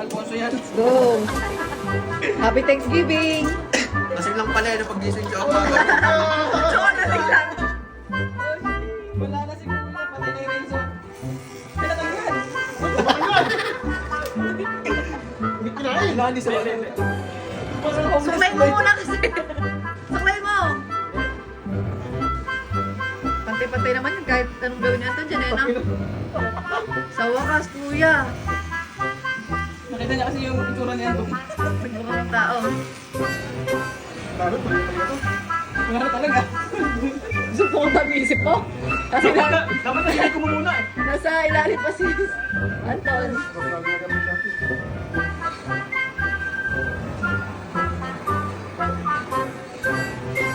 Alfonso yan. Let's go. Happy Thanksgiving. Lasing lang pala yun pag-gising siya. Oo, lasing lang. Wala na si Kuya, pati ni Renzo. Pinatanggal. Hindi kinain. Wala, hindi sa lele. Suklay mo muna kasi. Suklay mo. Pantay-pantay naman yun kahit anong gawin natin dyan eh, no? Sa wakas, kuya. Nakita niya kasi yung itsura niya. Nagmukha ng tao. Lalo, pag-ito. Wala na talaga. Gusto ko mag-iisip mo. Kasi Dapat nagkaya ko muna eh. nasa ilalim pa si Anton.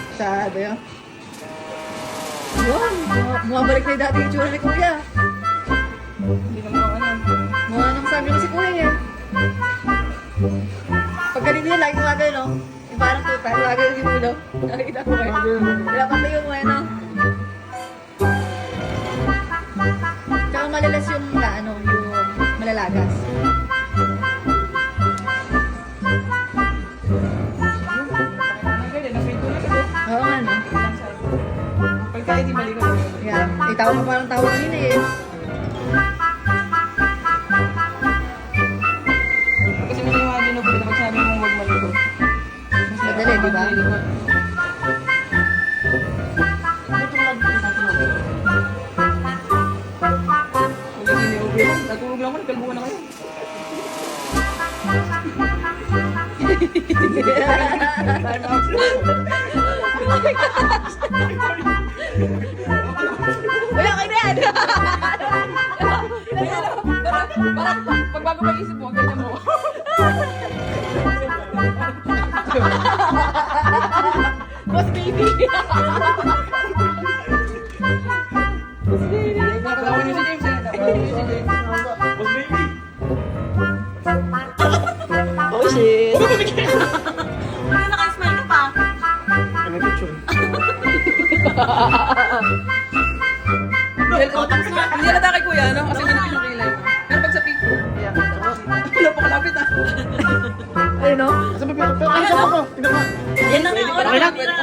Masyado yun. Wow, bumabalik na yung dati yung tsura ni kuya. Hindi na mga ano. Mukha nang sabi mo si kuya eh. Pag ganito yan, lagi gumagano, no? Yung parang tuta, gumagano yung ulo. Nakikita ko eh. Pinapatayo mo eh, no? Tsaka malalas yung, ano, yung malalagas. Nagkaya, nagpinto na kasi. Oo nga, no? Pagka hindi maligo. Yeah. Itawa ka parang tawag yun eh. Kasi may mga ginugulit pag sabi mong huwag maligo. Mas madali, di ba? Pag hindi ubi, natulog lang ako, nagkalbuhan na kayo. Time out. Wala kayo na yan! Parang pag bago mag-isip mo, ganyan mo. Boss baby! Nakatawan niyo si James eh. Nakatawan niyo si James. Boss baby. Oh shit! Ano naka-smile ka pa? Ano ito, Chun? Hindi halata kay Kuya, no? Kasi hindi yung kilay. Pero pag sa pink, wala pa kalapit ah. Ayun no? Asa ba pero? Pero ano ko? Tingnan mo. Yan na nga, Okay na? tira.